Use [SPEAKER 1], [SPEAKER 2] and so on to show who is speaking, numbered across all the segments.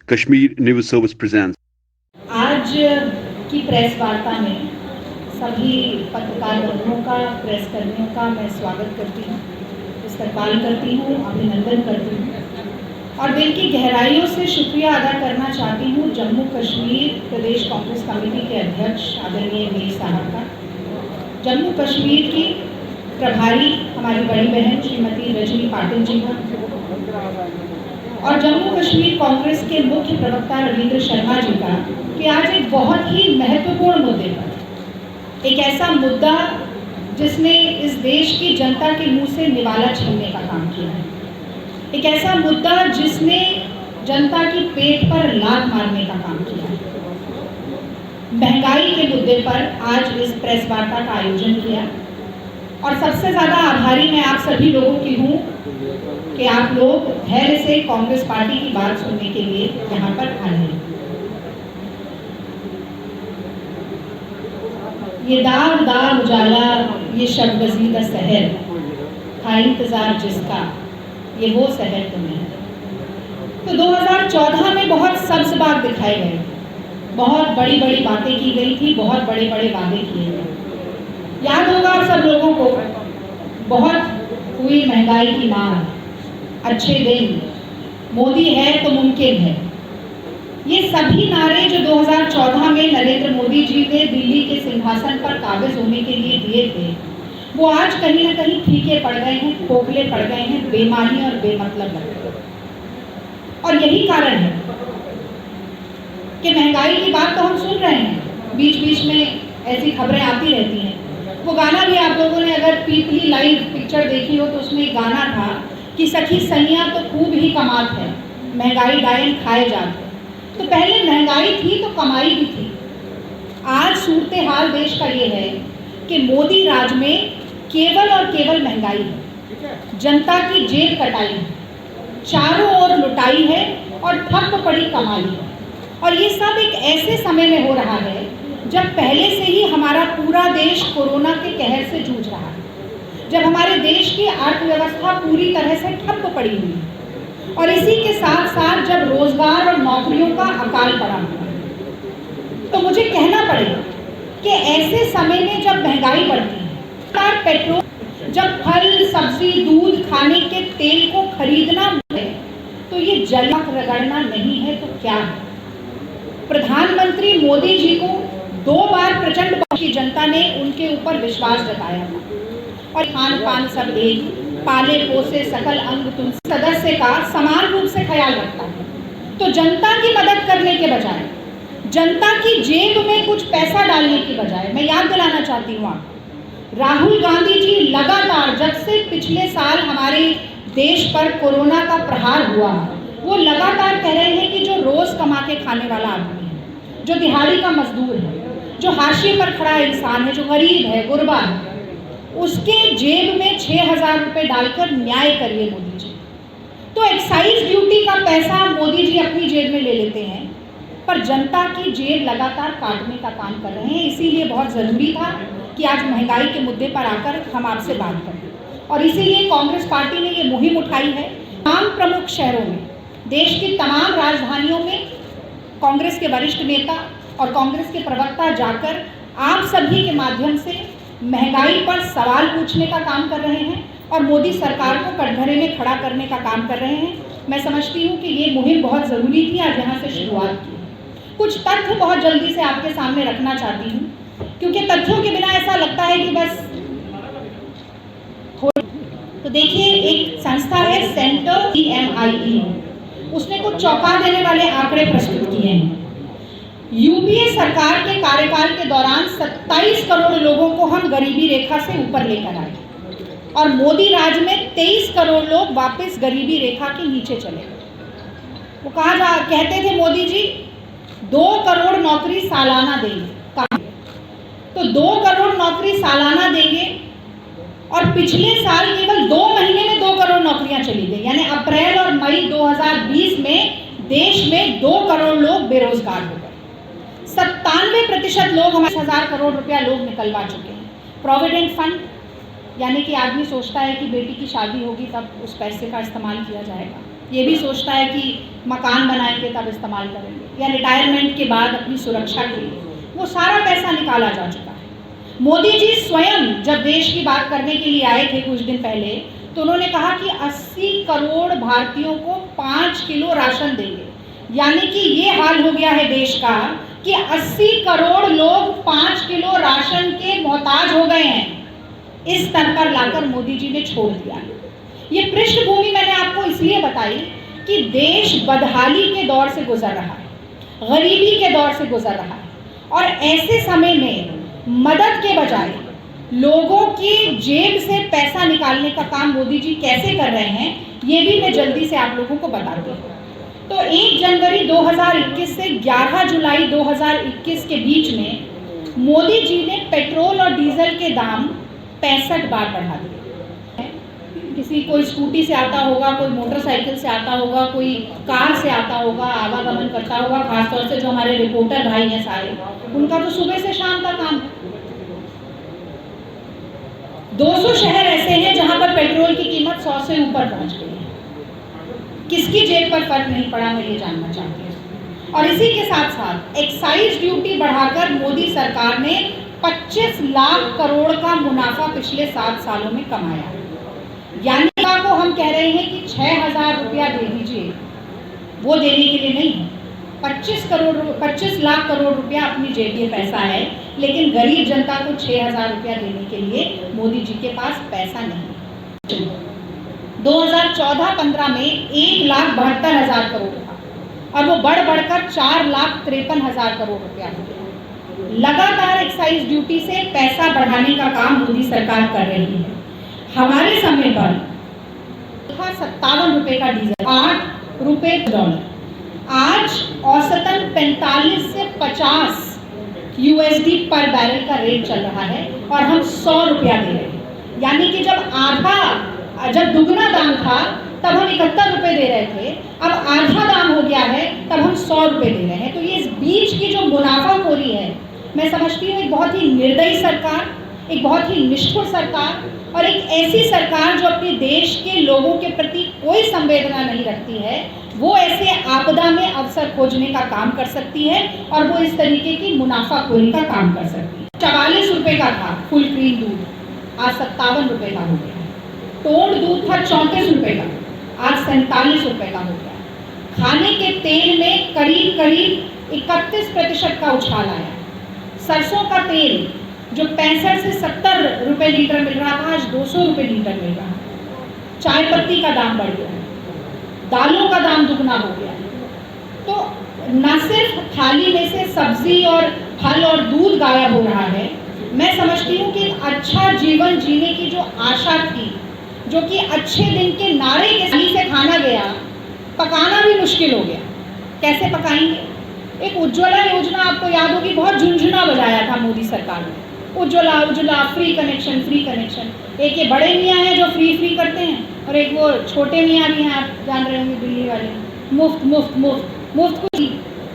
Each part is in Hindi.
[SPEAKER 1] Kashmir News Service presents.
[SPEAKER 2] आज की प्रेस वार्ता में सभी पत्रकार बंधुओं का, प्रेस कर्मियों का मैं स्वागत करती हूँ, इस्तकबाल करती हूँ, अभिनंदन करती हूँ और दिल की गहराइयों से शुक्रिया अदा करना चाहती हूँ जम्मू कश्मीर प्रदेश कांग्रेस कमेटी के अध्यक्ष आदरणीय मीर साहब का, जम्मू कश्मीर की प्रभारी हमारी बड़ी बहन श्रीमती रजनी पाटिल जी का और जम्मू कश्मीर कांग्रेस के मुख्य प्रवक्ता रविंद्र शर्मा जी का कि आज एक बहुत ही महत्वपूर्ण मुद्दे पर, एक ऐसा मुद्दा जिसने इस देश की जनता के मुंह से निवाला छीनने का काम किया है, एक ऐसा मुद्दा जिसने जनता की पेट पर लात मारने का काम किया है। महंगाई के मुद्दे पर आज इस प्रेस वार्ता का आयोजन किया और सबसे ज़्यादा आभारी मैं आप सभी लोगों की हूँ कि आप लोग धैर्य से कांग्रेस पार्टी की बात सुनने के लिए यहाँ पर आए हैं। ये दाग दाग उजाला, ये शब गजीदा शहर, था इंतजार जिसका, ये वो शहर तुम्हें है। तो 2014 में बहुत सब्ज बाग दिखाए गए, बहुत बड़ी बड़ी बातें की गई थी, बहुत बड़े बड़े वादे किए गए। याद होगा आप सब लोगों को, बहुत हुई महंगाई की मार, अच्छे दिन, मोदी है तो मुमकिन है, ये सभी नारे जो 2014 में नरेंद्र मोदी जी ने दिल्ली के सिंहासन पर काबिज होने के लिए दिए थे, वो आज कहीं ना कहीं फीके पड़ गए हैं, खोखले पड़ गए हैं, बेमानी और बेमतलब लग गए। और यही कारण है कि महंगाई की बात तो हम सुन रहे हैं, बीच बीच में ऐसी खबरें आती रहती हैं। वो गाना भी आप लोगों ने अगर पीपली लाइव पिक्चर देखी हो तो उसमें एक गाना था कि सखी सैया तो खूब ही कमात है, महंगाई डायन खाए जाते। तो पहले महंगाई थी तो कमाई भी थी। आज सूरत हाल देश का ये है कि मोदी राज में केवल और केवल महंगाई है, जनता की जेब कटाई है, चारों ओर लुटाई है और ठप पड़ी कमाई है। और ये सब एक ऐसे समय में हो रहा है जब पहले से ही हमारा पूरा देश कोरोना के कहर से जूझ रहा है, जब हमारे देश की अर्थव्यवस्था पूरी तरह से ठप पड़ी हुई है और इसी के साथ साथ जब रोजगार और नौकरियों का अकाल पड़ा हुआ है। तो मुझे कहना पड़ेगा कि ऐसे समय में जब महंगाई बढ़ती है, पेट्रोल, जब फल सब्जी दूध खाने के तेल को खरीदना है तो ये जलक रगड़ना नहीं है तो क्या है। प्रधानमंत्री मोदी जी को 2 बार प्रचंड की जनता ने उनके ऊपर विश्वास जताया था और खान पान सब एक, पाले पोसे सकल अंग तुम सदस्य का समान रूप से ख्याल रखता है। तो जनता की मदद करने के बजाय, जनता की जेब में कुछ पैसा डालने की बजाय, मैं याद दिलाना चाहती हूँ आप, राहुल गांधी जी लगातार जब से पिछले साल हमारे देश पर कोरोना का प्रहार हुआ, वो लगातार कह रहे हैं कि जो रोज कमा के खाने वाला आदमी है, जो दिहाड़ी का मजदूर है, जो हाशिए पर खड़ा इंसान है, जो गरीब है, गुरबा है, उसके जेब में 6,000 रुपये डालकर न्याय करिए मोदी जी। तो एक्साइज ड्यूटी का पैसा मोदी जी अपनी जेब में ले लेते हैं, पर जनता की जेब लगातार काटने का काम कर रहे हैं। इसीलिए बहुत ज़रूरी था कि आज महंगाई के मुद्दे पर आकर हम आपसे बात करें और इसीलिए कांग्रेस पार्टी ने ये मुहिम उठाई है। तमाम प्रमुख शहरों में, देश की तमाम राजधानियों में कांग्रेस के वरिष्ठ नेता और कांग्रेस के प्रवक्ता जाकर आप सभी के माध्यम से महंगाई पर सवाल पूछने का काम कर रहे हैं और मोदी सरकार को कटघरे में खड़ा करने का काम कर रहे हैं। मैं समझती हूँ कि ये मुहिम बहुत ज़रूरी थी, आज यहाँ से शुरुआत की। कुछ तथ्य बहुत जल्दी से आपके सामने रखना चाहती हूँ, क्योंकि तथ्यों के बिना ऐसा लगता है कि बस तो देखिए, एक संस्था है सेंटर CMIE, उसने कुछ चौंका देने वाले आंकड़े प्रस्तुत किए हैं। यूपीए सरकार के कार्यकाल के दौरान 27 करोड़ लोगों को हम गरीबी रेखा से ऊपर लेकर आए और मोदी राज में 23 करोड़ लोग वापस गरीबी रेखा के नीचे चले गए। वो कहते थे मोदी जी 2 करोड़ नौकरी सालाना देंगे, तो 2 करोड़ नौकरी सालाना देंगे और पिछले साल केवल 2 महीने में 2 करोड़ नौकरियां चली गई, यानी अप्रैल और मई 2020 में देश में 2 करोड़ लोग बेरोजगार हो गए। 97% लोग हमारे 1000 करोड़ रुपया लोग निकलवा चुके हैं। प्रोविडेंट फंड, यानी कि आदमी सोचता है कि बेटी की शादी होगी तब उस पैसे का इस्तेमाल किया जाएगा, ये भी सोचता है कि मकान बनाएंगे तब इस्तेमाल करेंगे, या रिटायरमेंट के बाद अपनी सुरक्षा के लिए, वो सारा पैसा निकाला जा चुका है। मोदी जी स्वयं जब देश की बात करने के लिए आए थे कुछ दिन पहले, तो उन्होंने कहा कि 80 करोड़ भारतीयों को 5 किलो राशन देंगे। यानी कि ये हाल हो गया है देश का कि 80 करोड़ लोग 5 किलो राशन के मोहताज हो गए हैं। इस स्तर पर लाकर मोदी जी ने छोड़ दिया। ये पृष्ठभूमि मैंने आपको इसलिए बताई कि देश बदहाली के दौर से गुजर रहा है, गरीबी के दौर से गुजर रहा है, और ऐसे समय में मदद के बजाय लोगों की जेब से पैसा निकालने का काम मोदी जी कैसे कर रहे हैं, ये भी मैं जल्दी से आप लोगों को बताती हूँ। तो 1 जनवरी 2021 से 11 जुलाई 2021 के बीच में मोदी जी ने पेट्रोल और डीजल के दाम 65 बार बढ़ा दिए। किसी कोई स्कूटी से आता होगा, कोई मोटरसाइकिल से आता होगा, कोई कार से आता होगा, आवागमन करता होगा, खासतौर से जो हमारे रिपोर्टर भाई हैं सारे, उनका तो सुबह से शाम का काम है। 200 शहर ऐसे हैं जहां पर पेट्रोल की कीमत 100 से ऊपर पहुंच गई है। किसकी जेब पर फर्क नहीं पड़ा, मैं ये जानना चाहती हूँ। और इसी के साथ साथ एक्साइज ड्यूटी बढ़ाकर मोदी सरकार ने 25 लाख करोड़ का मुनाफा पिछले 7 सालों में कमाया। यानी को हम कह रहे हैं कि 6,000 रुपया दे दीजिए, वो देने के लिए नहीं है। 25 लाख करोड़ रुपया अपनी जेब में पैसा है, लेकिन गरीब जनता को 6,000 रुपया देने के लिए मोदी जी के पास पैसा नहीं। 2014-15 में 1,72,000 करोड़ था, और वो बढ़कर 4,53,000 करोड़ रुपया हो गया। लगातार एक्साइज ड्यूटी से पैसा बढ़ाने का काम मोदी सरकार कर रही है। हमारे समय पर 57 रुपए का डीजल, 8 रुपए डॉलर, आज औसतन 45 से 50 USD पर बैरल का रेट चल रहा है, और हम 100 रुपया दे रहे हैं। यानी कि जब दुगना दाम था तब हम 71 रुपए दे रहे थे, अब आधा दाम हो गया है तब हम 100 रुपए दे रहे हैं। तो ये इस बीच की जो मुनाफाखोरी है, मैं समझती हूँ एक बहुत ही निर्दयी सरकार, एक बहुत ही निष्ठुर सरकार, और एक ऐसी सरकार जो अपने देश के लोगों के प्रति कोई संवेदना नहीं रखती है, वो ऐसे आपदा में अवसर खोजने का काम कर सकती है, और वो इस तरीके की मुनाफाखोरी का काम कर सकती है। 44 रुपए का था फुल क्रीम दूध, आज 57 रुपए का हो गया। टोंड दूध था 34 रुपए का, आज 47 रुपए का हो गया। खाने के तेल में करीब 31% का उछाल आया। सरसों का तेल जो 65 से 70 रुपए लीटर मिल रहा था, आज 200 रुपए लीटर मिल रहा है। चाय पत्ती का दाम बढ़ गया है, दालों का दाम दुगना हो गया है। तो न सिर्फ थाली में से सब्जी और फल और दूध गायब हो रहा है, मैं समझती हूँ कि अच्छा जीवन जीने की जो आशा थी, जो कि अच्छे दिन के नारे के से खाना गया, पकाना भी मुश्किल हो गया। कैसे पकाएंगे? एक उज्ज्वला योजना आपको याद होगी, बहुत झुंझुना बजाया था मोदी सरकार ने। Ujjwala free connection. एक ये बड़े मियाँ हैं जो फ्री करते हैं, और एक वो छोटे मियाँ भी हैं, आप जान रहे होंगे दिल्ली वाले, मुफ्त कुछ।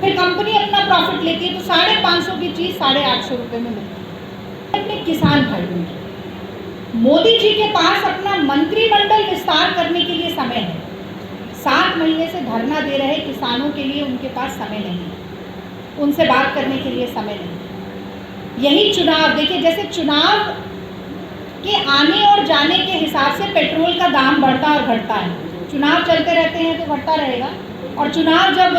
[SPEAKER 2] फिर कंपनी अपना प्रॉफिट लेती है, तो 550 की चीज़ 850 रुपये में मिलती है। अपने किसान भाइयों की मोदी जी के पास अपना मंत्रिमंडल विस्तार करने के लिए समय है। 7 महीने से धरना दे रहे किसानों के लिए उनके पास समय नहीं है, उनसे बात करने के लिए समय नहीं है। यही चुनाव देखिए, जैसे चुनाव के आने और जाने के हिसाब से पेट्रोल का दाम बढ़ता और घटता है। चुनाव चलते रहते हैं तो बढ़ता रहेगा, और चुनाव जब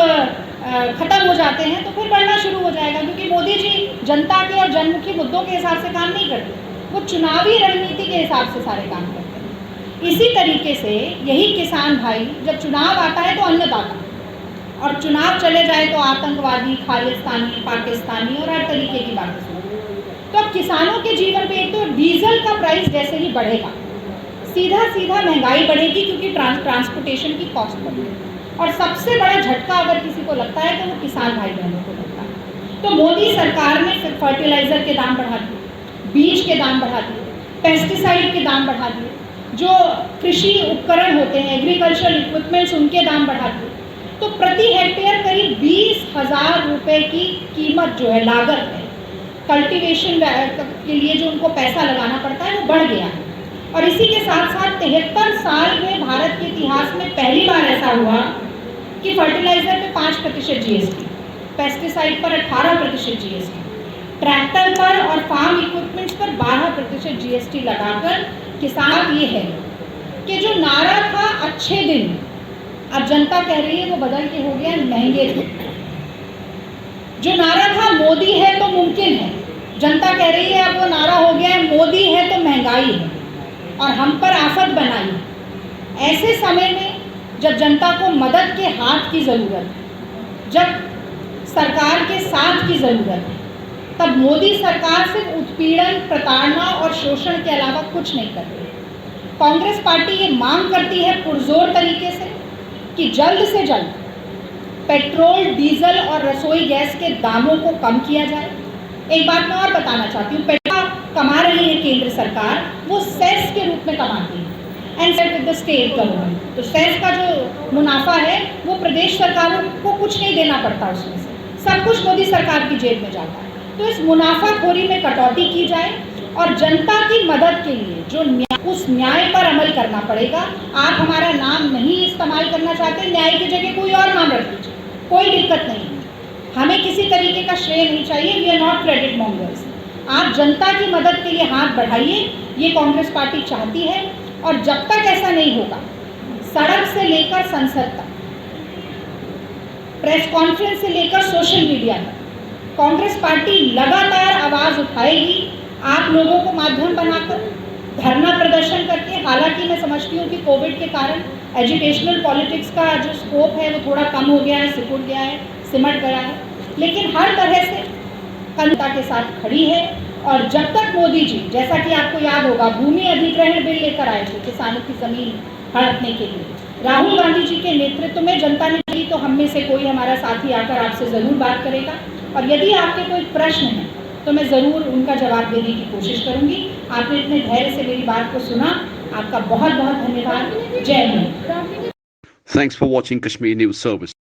[SPEAKER 2] खत्म हो जाते हैं तो फिर बढ़ना शुरू हो जाएगा, क्योंकि मोदी जी जनता के और जनमुखी मुद्दों के हिसाब से काम नहीं करते, वो चुनावी रणनीति के हिसाब से सारे काम करते हैं। इसी तरीके से यही किसान भाई, जब चुनाव आता है तो अन्नदाता, और चुनाव चले जाए तो आतंकवादी, खालिस्तानी, पाकिस्तानी और हर तरीके की बातें सुनते। तो अब किसानों के जीवन पे एक तो डीजल का प्राइस जैसे ही बढ़ेगा, सीधा महंगाई बढ़ेगी, क्योंकि ट्रांसपोर्टेशन की कॉस्ट बढ़ेगी। और सबसे बड़ा झटका अगर किसी को लगता है तो वो किसान भाई बहनों को लगता है। तो मोदी सरकार ने फर्टिलाइज़र के दाम बढ़ा दिए, बीज के दाम बढ़ा दिए, पेस्टिसाइड के दाम बढ़ा दिए, जो कृषि उपकरण होते हैं, एग्रीकल्चरल इक्विपमेंट्स, उनके दाम बढ़ा दिए। तो प्रति हेक्टेयर करीब 20,000 रुपये की कीमत जो है, लागत है, कल्टीवेशन के लिए जो उनको पैसा लगाना पड़ता है, वो बढ़ गया है। और इसी के साथ साथ 73 साल में भारत के इतिहास में पहली बार ऐसा हुआ कि फर्टिलाइजर पे 5% जीएसटी, पेस्टिसाइड पर 18% जीएसटी, ट्रैक्टर पर और फार्म इक्विपमेंट्स पर 12% जीएसटी लगाकर किसान ये है कि जो नारा था अच्छे दिन, अब जनता कह रही है वो बदल के हो गया महंगे थे। जो नारा था मोदी है तो मुमकिन है, जनता कह रही है अब वो नारा हो गया है मोदी है तो महंगाई है और हम पर आफत बनाई। ऐसे समय में जब जनता को मदद के हाथ की ज़रूरत है, जब सरकार के साथ की ज़रूरत है, तब मोदी सरकार सिर्फ उत्पीड़न, प्रताड़ना और शोषण के अलावा कुछ नहीं कर रही। कांग्रेस पार्टी ये मांग करती है पुरजोर तरीके से कि जल्द से जल्द पेट्रोल, डीजल और रसोई गैस के दामों को कम किया जाए। एक बात मैं और बताना चाहती हूँ, पेट्रोल कमा रही है केंद्र सरकार, वो सेस के रूप में कमाती है and set with the state government. तो सेस का जो मुनाफा है वो प्रदेश सरकारों को कुछ नहीं देना पड़ता, उसमें से सब कुछ मोदी सरकार की जेब में जाता है। तो इस मुनाफाखोरी में कटौती की जाए और जनता की मदद के लिए जो उस न्याय पर अमल करना पड़ेगा। आप हमारा नाम नहीं इस्तेमाल करना चाहते, न्याय की जगह कोई और नाम रख लीजिए, कोई दिक्कत नहीं है, हमें किसी तरीके का श्रेय नहीं चाहिए। We are not credit mongers. आप जनता की मदद के लिए हाथ बढ़ाइए, ये कांग्रेस पार्टी चाहती है। और जब तक ऐसा नहीं होगा, सड़क से लेकर संसद तक, प्रेस कॉन्फ्रेंस से लेकर सोशल मीडिया तक, कांग्रेस पार्टी लगातार आवाज़ उठाएगी, आप लोगों को माध्यम बनाकर, धरना प्रदर्शन करके। हालांकि मैं समझती हूँ कि कोविड के कारण एजुकेशनल पॉलिटिक्स का जो स्कोप है वो थोड़ा कम हो गया है, सिकुड़ गया है, सिमट गया है, लेकिन हर तरह से जनता के साथ खड़ी है। और जब तक मोदी जी, जैसा कि आपको याद होगा, भूमि अधिग्रहण बिल लेकर आए थे किसानों की ज़मीन हड़पने के लिए, राहुल गांधी जी के नेतृत्व में जनता ने दी, तो हम में से कोई हमारा साथी आकर आपसे ज़रूर बात करेगा। और यदि आपके कोई प्रश्न हैं तो मैं ज़रूर उनका जवाब देने की कोशिश करूंगी। आपने इतने धैर्य से मेरी बात को सुना, आपका बहुत बहुत धन्यवाद। जय Hind.
[SPEAKER 1] Thanks for watching Kashmir News Service.